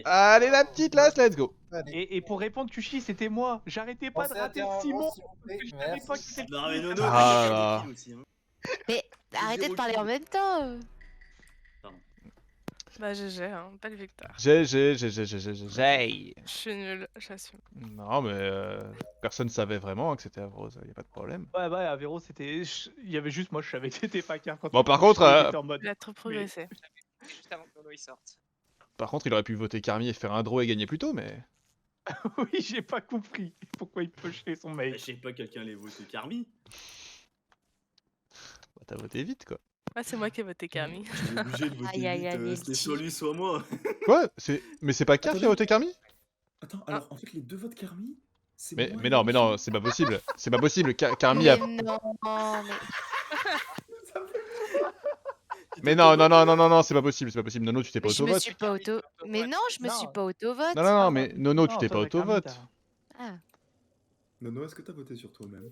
Allez la petite lasse, let's go. Allez. Et pour répondre, Kushi, c'était moi. J'arrêtais pas de Pensez à rater terrain Simon. s'il vous plaît. Je savais pas que Merci. c'était Non mais Nono, Ah t'as là perdu là. des kills aussi. Hein. Mais arrêtez de parler en même temps. Bah GG, hein, belle victoire. J'ai. Je suis nul, j'assume. Non mais personne savait vraiment que c'était Avrose, y a pas de problème. Ouais, Avéro, c'était. Il y avait juste moi, je savais que c'était pas car quand Bon, par contre, j'étais en mode. Il a trop progressé. Juste avant que Nono il sorte. Par contre, il aurait pu voter Carmi et faire un draw et gagner plus tôt, mais. Oui, j'ai pas compris pourquoi il pushait son Je mec. sais pas, quelqu'un allait voter Carmi. Bah, t'as voté vite quoi. Ouais, c'est moi qui ai voté Camille. J'étais obligé de voter Aïe, aïe, aïe, vite, c'était Elti. soit lui, soit moi. Quoi Mais c'est pas Car qui a voté Carmi? Attends, alors en fait les deux votes Carmi, c'est mais, moi mais et non, mais non, Elti. c'est pas possible. C'est pas possible. Carmi a. Mais non, mais... Mais non, c'est pas possible, c'est pas possible. Nono, tu t'es pas mais je me auto-vote. suis pas auto... Mais non, je me suis pas auto-vote. Non, mais Nono, tu Non, t'es toi, pas t'as Carmi, auto-vote. Ah, Nono, est-ce que t'as voté sur toi-même?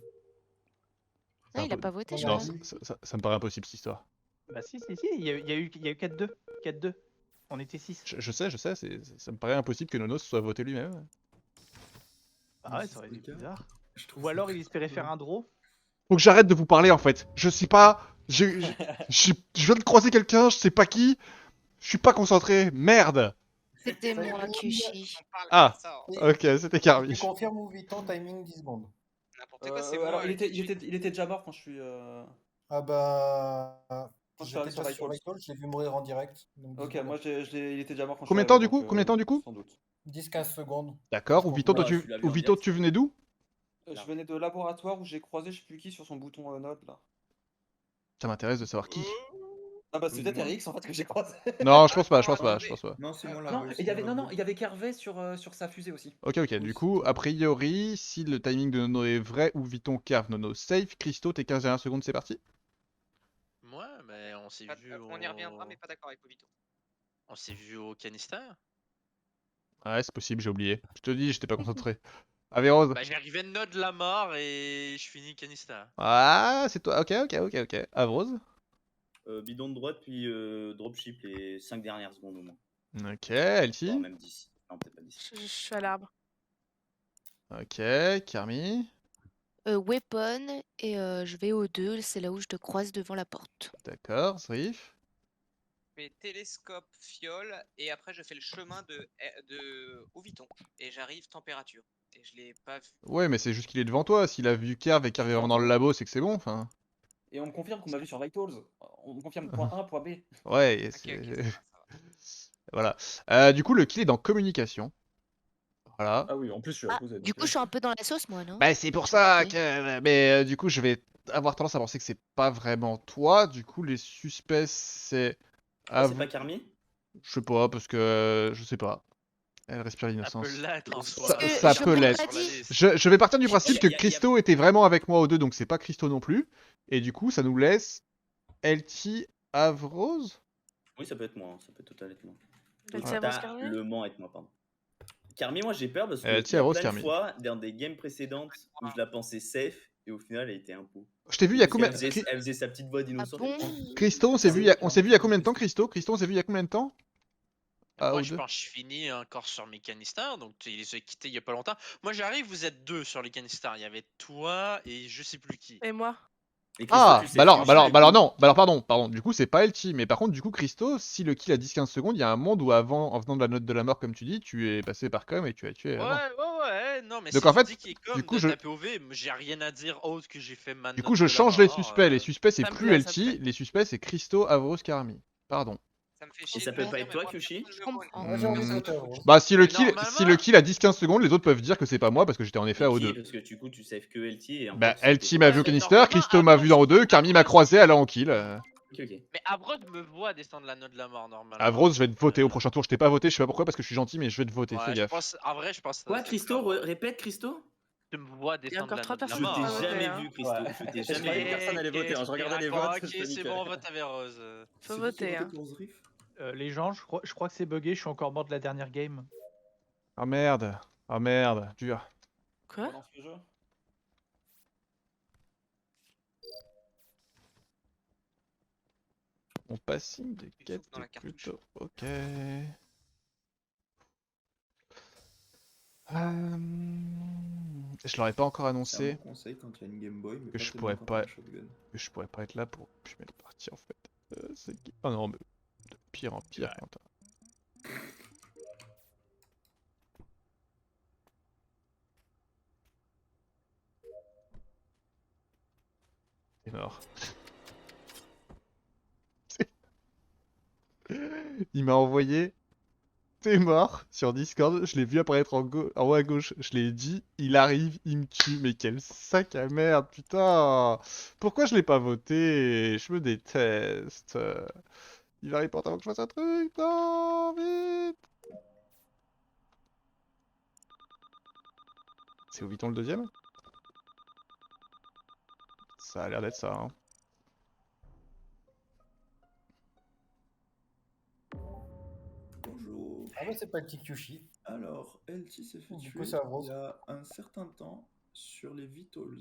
non, il a pas voté, je Non, crois. ça me paraît impossible cette histoire. Bah si, il y a eu 4-2. 4-2. On était 6. Je sais, ça me paraît impossible que Nono se soit voté lui-même. Ah ouais, ça aurait été bizarre. Ou alors il espérait faire un draw. Faut que j'arrête de vous parler en fait. Je sais pas. Je viens de croiser quelqu'un, je sais pas qui. Je suis pas concentré. Merde. C'était moi, Kushi. On parle Ah. de ça. Ok, c'était Carmi. Tu confirmes ou Vuitton, timing 10 secondes. N'importe quoi, c'est Alors, moi. il était déjà mort quand je suis. Ah bah... Quand je suis arrivé J'étais pas sur Vitals. Vitals, je l'ai vu mourir en direct. Donc 10 Ok, secondes. moi il était déjà mort quand Combien je de temps suis du arrivé, coup Combien de temps du coup Sans doute. 10-15 secondes. D'accord, Je ou Vito, pense toi que tu l'as vu ou en Vito, direct. tu venais d'où? Je venais de laboratoire où j'ai croisé je sais plus qui sur son bouton note là. Ça m'intéresse de savoir qui. Ah bah c'est Oui, peut-être moi. Erix en fait que j'ai croisé. Non, je pense pas. Non, c'est moi là. Non, il y avait Kervé sur sa fusée aussi. Ok, du coup, a priori, si le timing de Nono est vrai ou Viton Carve Nono safe, Christo, t'es 15 dernières secondes, c'est parti. Ouais, mais on s'est vu On y reviendra, mais pas d'accord avec Obito. On s'est vu au canister. Ouais, c'est possible, j'ai oublié. Je te dis, j'étais pas concentré. Averose. Bah j'arrivais de Node la mort et je finis canister. Ah, c'est toi. Ok. Avrose. Bidon de droite, puis dropship les 5 dernières secondes au moins. Ok, Voire Elti. même 10. Non, peut-être pas 10. Je suis à l'arbre. Ok, Carmi. Weapon, et je vais au 2, c'est là où je te croise devant la porte. D'accord, Srif. Je fais télescope, fiole, et après je fais le chemin de Oviton. Et j'arrive température. Et je l'ai pas vu. Ouais, mais c'est juste qu'il est devant toi. S'il a vu Kerv et Kerv est vraiment dans le labo, c'est que c'est bon, enfin. Et on me confirme qu'on m'a vu sur Vitals. On me confirme point A, point B. Ouais, et Ok, c'est... ça va. Voilà. Du coup, le kill est dans communication. Voilà. Ah oui, en plus je suis Ah, opposé. du coup, je suis un peu dans la sauce, moi, non? Bah, c'est pour ça que... Mais du coup, je vais avoir tendance à penser que c'est pas vraiment toi. Du coup, les suspects, c'est... Ah, c'est pas Carmi? Je sais pas, parce que... je sais pas. Elle respire Ça l'innocence. peut l'être en soi. Ça je peut peux l'être. pas dire. Je vais partir du principe que y a- Christo était vraiment avec moi aux deux, donc c'est pas Christo non plus. Et du coup, ça nous laisse Elti Avrose. Oui, ça peut être moi, hein, ça peut totalement être moi. Elti Avrose Carmi Totalement être moi, pardon. Carmi, moi j'ai peur parce que Elti il y a Avrose plein de Carmi. fois dans des games précédentes où je la pensais safe et au final elle était un pot. Je t'ai vu il y a Parce combien... qu'elle faisait sa petite voix Ah d'innocent. bon? Christo, on s'est vu il y a combien de temps, Christo? Christo, on s'est vu il y a combien de temps? Moi ou je deux. pense que je finis encore sur mes canisters, donc il les a quittés il y a pas longtemps. Moi j'arrive, vous êtes deux sur les canisters. Il y avait toi et je sais plus qui. Et moi? Et Christo, Ah, tu sais bah alors, que bah alors, je bah alors sais non, bah alors pardon, du coup c'est pas Elti, mais par contre du coup Christo, si le kill a 10-15 secondes, il y a un monde où avant, en venant de la note de la mort comme tu dis, tu es passé par com et tu as tué avant. Ouais, non mais Donc, si en tu fait, dis qu'il est comme du coup, de je- ta POV, j'ai rien à dire autre que j'ai fait ma Du note coup je de la change les mort, suspects, les suspects c'est ça me plus plaît, ça me Elti, plaît. les suspects c'est Christo, Avros, Carmi. Pardon. Ça me fait Et chier. ça de peut le pas dire, être toi, mais moi, Kushi? Je comprends. Moi j'ai envie de sauter. Bah si le Mais kill, normalement- si le kill a 10-15 secondes, les autres peuvent dire que c'est pas moi parce que j'étais en effet à Mais qui, O2. parce que du coup tu saves que LT et encore, Bah c'était Elti pas- m'a vu au mais canister, normalement, Christo m'a vu en O2, Carmi m'a croisé, elle a en kill. Ok, ok. Mais Abrod me voit descendre la note de la mort normalement. Avros, je vais te voter au prochain tour, je t'ai pas voté, je sais pas pourquoi parce que je suis gentil mais je vais te voter, Ouais, fais je gaffe. pense, en vrai, je pense. Quoi, que c'est Christo? pas- Répète, Christo? Tu me vois descendre encore la trois note de la Je personnes mort. qui t'ai voté, jamais hein. vu, Christo. Ouais. Je t'ai Je jamais croyais vu. que personne allait voter, hein, je regardais les votes, Ok, c'était c'est nickel. bon, on vote avec Rose. Faut voter, hein. Les gens, je crois que c'est bugué, je suis encore mort de la dernière game. Ah merde, dur. Quoi? Dans ce jeu. Mon passing de Tu quête souffles dans la est cartouche. plutôt ok. Je l'aurais pas encore C'est un annoncé bon conseil quand tu as une Game Boy, mais que pas je tellement pourrais quand pas, t'as un shotgun. que je pourrais pas être là pour fumer le parti en fait. Oh non, mais de pire en pire, Ouais. Quentin. T'es mort. Il m'a envoyé t'es mort sur Discord, je l'ai vu apparaître en haut à gauche, je l'ai dit, il arrive, il me tue, mais quel sac à merde, putain! Pourquoi je l'ai pas voté? Je me déteste. Il va reporter avant que je fasse un truc, non, vite! C'est où Vuitton le deuxième? Ça a l'air d'être ça, hein. Bonjour. Ah bah c'est pas le Kyushi. Alors, LT s'est fait Du tuer coup, c'est Avrose. il y a un certain temps sur les Vitals.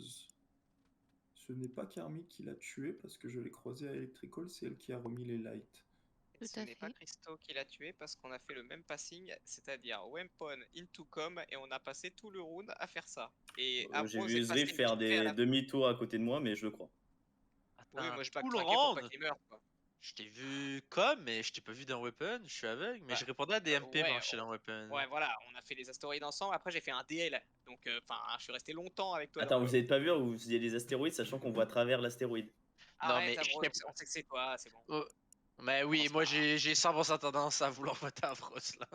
Ce n'est pas Karmic qui l'a tué parce que je l'ai croisé à Electrical, c'est elle qui a remis les lights. Tout Ce à n'est pas fait. Christo qui l'a tué parce qu'on a fait le même passing, c'est-à-dire weapon into com, et on a passé tout le round à faire ça. Et J'ai Avrose vu est passé Zriff faire vite fait à des la... demi-tours à côté de moi, mais je le crois. Oui, moi je Tout le backtrackais pour pas round. qu'il meure, quoi. Je t'ai vu comme, mais je t'ai pas vu dans Weapon, je suis aveugle, mais Bah, je répondais à des MP ouais, pendant que j'étais dans Weapon. Ouais, voilà, on a fait les astéroïdes ensemble, après j'ai fait un DL, donc enfin, je suis resté longtemps avec toi. Attends, dans vous avez pas vu où vous faisiez les astéroïdes, sachant qu'on voit à travers l'astéroïde. Non, Arrête, mais Avrose, on sait que c'est toi, c'est bon. Oh, mais oui, Commence moi pas. j'ai 100% tendance à vouloir voter à Frost là.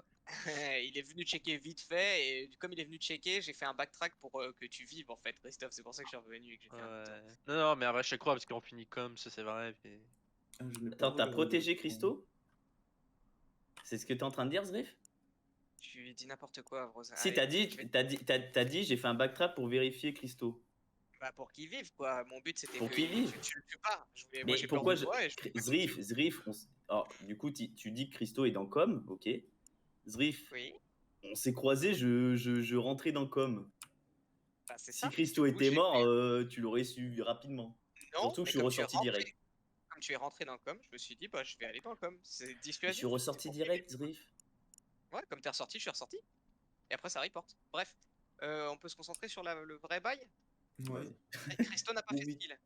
Il est venu checker vite fait, et comme il est venu checker, j'ai fait un backtrack pour que tu vives en fait, Christophe, c'est pour ça que je suis revenu et que j'ai fait un Ouais. Non, non, mais en vrai, je te crois parce qu'on finit comme ça, c'est vrai. Puis... Ah, je l'ai pas Attends, t'as regardé. protégé Christo? C'est ce que t'es en train de dire, Zriff? Tu dis n'importe quoi, Avrose. Si, Allez, t'as dit, j'ai fait un backtrap pour vérifier Christo. Bah pour qu'il vive quoi, mon but c'était Pour que qu'il vive. tu le tues pas. Moi Mais j'ai peur pourquoi de toi et je veux pas que tu Zriff, tues. Zriff, alors, du coup, tu dis que Christo est dans com, ok. Zriff, Oui, on s'est croisés, je rentrais dans com. bah c'est Si ça. Christo Du coup, était j'ai mort, fait- tu l'aurais su rapidement. Non, Surtout que mais je suis comme tu es ressorti rentré, direct. comme tu es rentré dans le com, je me suis dit bah je vais aller dans le com. C'est Je dissuasif. suis ressorti c'est pour direct, qu'il Zriff. vive. Ouais, comme t'es ressorti, je suis ressorti. Et après ça reporte. Bref, on peut se concentrer sur le vrai bail. Ouais. Christo n'a pas fait Oui. skill.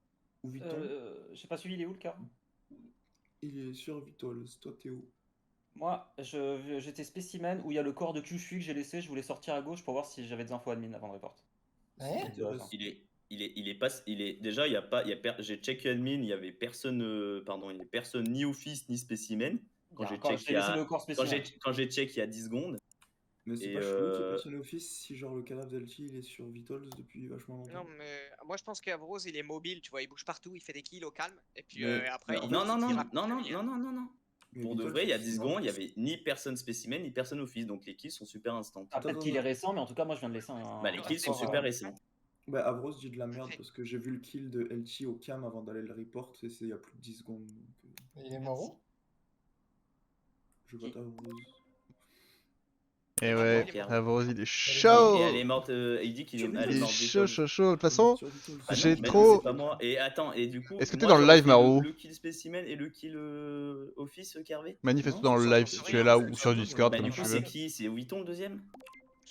Ou Vuitton, J'ai pas suivi, il est où le cas? il est sur Vitals. Toi, t'es où? Moi, j'étais spécimen où il y a le corps de Kyushui que j'ai laissé. Je voulais sortir à gauche pour voir si j'avais des infos admin avant de report. Hein Intéressant. Déjà, il y a pas, j'ai check admin, il y avait personne, il y avait personne ni office ni spécimen. Quand j'ai check, J'ai laissé le corps spécimen. quand j'ai check il y a 10 secondes. Mais c'est Et, pas chelou qu'il y ait personne office si genre le cadavre d'Elchi il est sur Vitals depuis vachement longtemps. Non mais moi je pense qu'Avrose il est mobile, tu vois, il bouge partout, il fait des kills au calme. Et puis Mais- après mais en il fait, Non, non, non, il non, raconte non, sa non, vie, non, hein. non, non, non. Mais Pour de Vitals, vrai, il y a c'est 10 vraiment- secondes, il y avait ni personne spécimen, ni personne office. Donc les kills sont super instants. Ah, peut-être qu'il est récent, mais en tout cas, moi je viens de laisser un. Bah, les kills sont rapport, super récents. Bah, Avros dit de la merde parce que j'ai vu le kill de Elchi au cam avant d'aller le report et c'est il y a plus de 10 secondes. Donc, Il est mort où? je vote Avros. Et Ah, ouais, il est mort. Avrose, il est Et chaud! elle est morte, il dit qu'il est, elle Il est est morte. chaud, Vitals. chaud, chaud. De toute façon, Sur Vitals. Ah non, j'ai mais trop- c'est pas moi. Et attends, et du coup. Est-ce que t'es moi, dans le j'aurais live, fait Maro? Le kill spécimen et le kill office, Kervé? manifeste-toi Non, dans le c'est live ça, si c'est tu es rien, là c'est ou ça, sur c'est Discord, Bah, comme du tu coup, veux. c'est qui? C'est Vuitton le deuxième?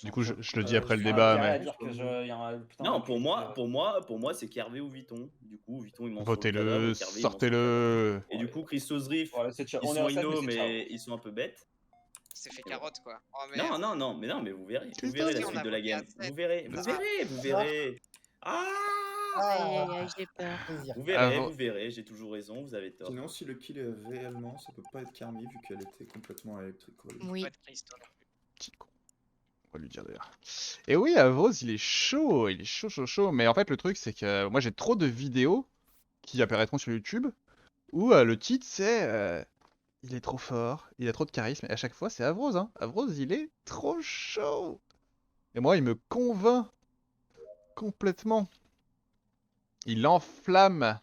Du coup, je le dis Euh, après le je- débat, Il y a rien à mais dire que il y a un putain Non, de pour clic, moi, c'est Kervé ou Vuitton. Du coup, Vuitton il ment sur le cadavre, votez-le, et Kervé, il ment sur le cadavre. sortez-le. Et du coup, Christos Riff, Voilà, c'est ciao. ils On est sont en scène, mais inno, c'est ciao. mais ils sont un peu bêtes. C'est fait carotte quoi. Oh Non, merde. non, mais vous verrez. Vous Christos, verrez la si, on suite a de la voté à game. 7. Vous verrez, vous verrez, vous verrez. Ah! Aïe aïe aïe, j'ai peur. Plaisir. Vous verrez, Avro- vous verrez, j'ai toujours raison, vous avez tort. Sinon, si le kill est réellement, ça peut pas être Karmi vu qu'elle était complètement électrique. Oui. Pas de Christo non plus. Petit con. On va lui dire d'ailleurs. Et oui, Avrose, il est chaud, chaud. Mais en fait, le truc, c'est que moi, j'ai trop de vidéos qui apparaîtront sur YouTube où le titre, c'est il est trop fort, il a trop de charisme. Et à chaque fois, c'est Avrose, hein. Avrose, il est trop chaud. Et moi, il me convainc complètement. Il enflamme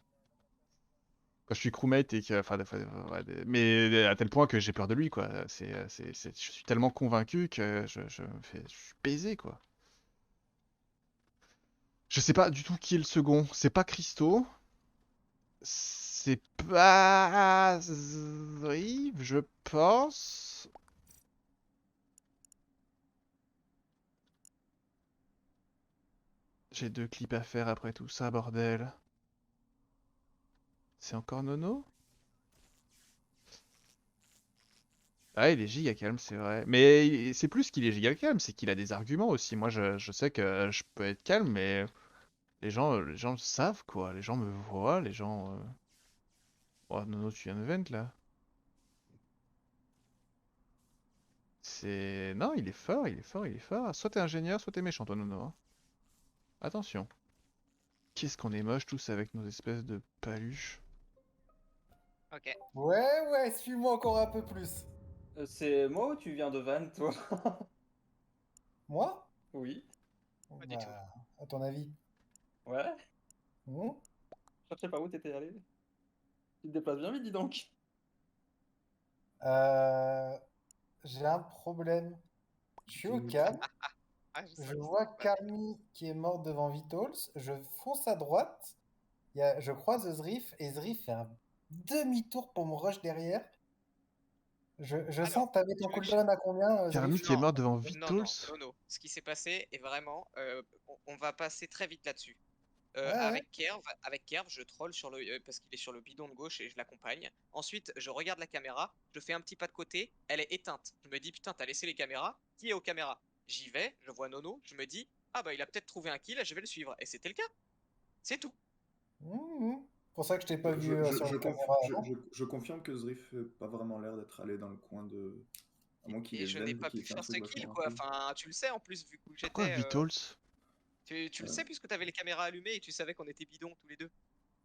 quand je suis crewmate et que, enfin, ouais, mais à tel point que j'ai peur de lui, quoi. Je suis tellement convaincu que je suis baisé, quoi. Je sais pas du tout qui est le second. C'est pas Christo. C'est pas Zriv, je pense. J'ai 2 clips à faire après tout ça, bordel. C'est encore Nono? Ah, il est giga calme, c'est vrai. Mais c'est plus qu'il est giga calme, c'est qu'il a des arguments aussi. Moi, je sais que je peux être calme, mais les gens le savent, quoi. Les gens me voient, les gens... Oh, Nono, tu viens de vent, là? C'est... Non, il est fort, il est fort, il est fort. Soit t'es ingénieur, soit t'es méchant, toi, Nono. Hein. Attention. Qu'est-ce qu'on est moche tous avec nos espèces de paluches. Ok. Ouais, suis-moi encore un peu plus. C'est moi ou tu viens de Van, toi? Moi? Oui. Pas du tout. À ton avis? Ouais. Hmm. Je sais pas où t'étais allé. Tu te déplaces bien vite, dis donc. J'ai un problème. Je suis au calme. Je vois Carmi qui est morte devant Vitals. Je fonce à droite. Je croise Zrif et Zrif fait un demi-tour pour me rush derrière. Je sens que t'avais ton cooldown à combien, Carmi Zrif? qui est mort devant Non, Vitals. non. Ce qui s'est passé est vraiment. On va passer très vite là-dessus. Ouais. Avec Kerv, je troll sur le, parce qu'il est sur le bidon de gauche et je l'accompagne. Ensuite, je regarde la caméra, je fais un petit pas de côté, elle est éteinte. Je me dis, putain, t'as laissé les caméras, qui est aux caméras? J'y vais, je vois Nono, je me dis, ah bah il a peut-être trouvé un kill, je vais le suivre. Et c'était le cas. C'est tout. C'est pour ça que je t'ai pas vu sur les caméras avant. Je confirme que Zrif n'a pas vraiment l'air d'être allé dans le coin de... À moins qu'il Et ait je vent n'ai et pas qu'il pu ait fait un faire ce truc kill, vachement quoi. rapide. Enfin, tu le sais en plus, vu que Pourquoi j'étais. Vitals? Tu le sais, puisque t'avais les caméras allumées et tu savais qu'on était bidons tous les deux.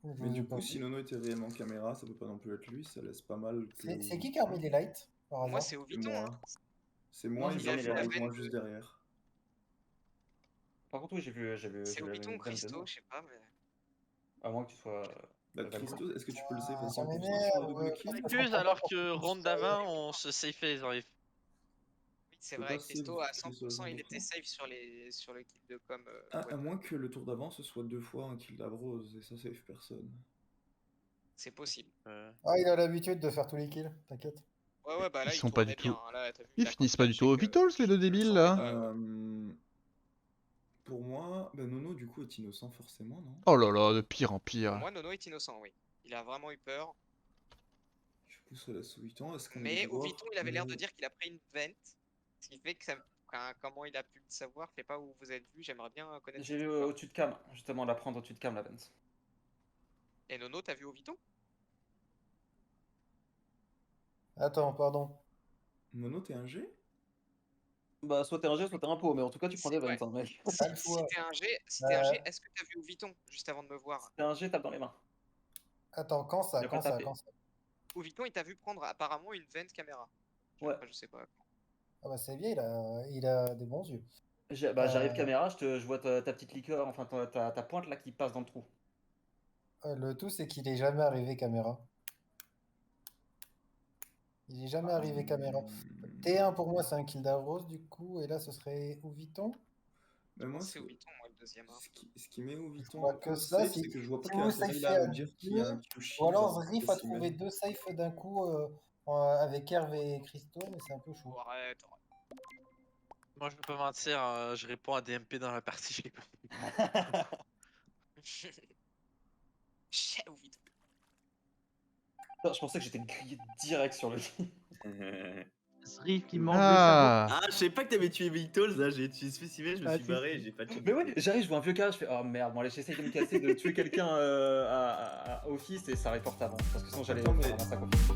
Mais du coup, si Nono était réellement caméra, ça peut pas non plus être lui, ça laisse pas mal que... C'est qui Carmi les lights, par Moi, hasard? c'est au C'est Viton. moi. C'est moi, Non, il j'ai vu va la rejoint veine juste derrière. Par contre, oui, j'ai vu. C'est au la Viton, veine Christo, dedans. je sais pas, mais. À moins que tu sois. Bah, Christo, est-ce que tu peux le save à ça 100% sur m'énerve, le double kill? parce que je Excuse, comprends alors pas que pourquoi round d'avant, on se safeait les arrives. Oui, c'est peux vrai, pas Christo save à que sur le 100%, il nombre était de safe sur le kill de com. À moins que le tour d'avant, ce soit 2 fois un kill d'Abrose, et ça save personne. C'est possible. Ah, il a l'habitude de faire tous les kills, t'inquiète. Ouais, bah là, Ils il sont pas tournait du tout. bien. Hein. Là, t'as vu, Ils il a finissent pas du tout au caché que- Vitals, les deux débiles là. Pour moi, bah Nono du coup est innocent forcément, non? Oh là là, de pire en Pour pire. moi, Nono est innocent, oui. Il a vraiment eu peur. Du coup, ça laisse au Viton. Est-ce qu'on a Mais le au joueur Viton, il avait l'air de où- dire qu'il a pris une vente. Ce qui fait que ça. Comment il a pu le savoir, je sais pas où vous êtes vu, j'aimerais bien connaître. J'ai cette vu histoire. au-dessus de cam, justement, la prendre au-dessus de cam, la Vence. Et Nono, t'as vu au Viton? Attends, pardon. Nono, t'es un G? Bah, soit t'es un G, soit t'es un pot, mais en tout cas, tu prends des Ouais. Vence, hein, mec. Si t'es un G, est-ce que t'as vu au Viton juste avant de me voir? T'es un G, tape dans les mains. Attends, quand ça? Il a pas tapé. Au Viton, il t'a vu prendre apparemment une vente caméra. Ouais. Après, je sais pas. Ah bah c'est bien, il a des bons yeux. J'arrive caméra, je vois ta petite liqueur, enfin ta pointe là qui passe dans le trou. Le tout, c'est qu'il est jamais arrivé caméra. Il est jamais arrivé caméra. T1 pour moi, c'est un kill d'Avrose du coup, et là ce serait au Viton. Mais moi, C'est au Viton, moi, le deuxième. Hein. ce qui met au Viton vois un que peu ça, safe, si- c'est que je vois pas si qu'il y a vous intérêt safez là à à me dire qu'il y a un Kyushi. Ou alors dans Zrif a spécimen. trouvé 2 safes d'un coup avec Hervé et Christo, mais c'est un peu chaud. Oh, arrête. Moi, je vais pas mentir, je réponds à DMP dans la partie, je l'ai pas vu. Chais au Viton. Je pensais que j'étais grillé direct sur le lit. Zrif qui mange Ah, Ah, je savais pas que t'avais tué Vitals, là, j'ai tué Spécimen, je me Ah, suis si, barré, si. j'ai pas tué. Mais ouais, j'arrive, je vois un vieux cas, je fais oh merde, bon allez, j'essaye de me casser, de tuer quelqu'un à Office et ça reporte avant. Parce que sinon j'allais Attends, mais- faire un massacre Office.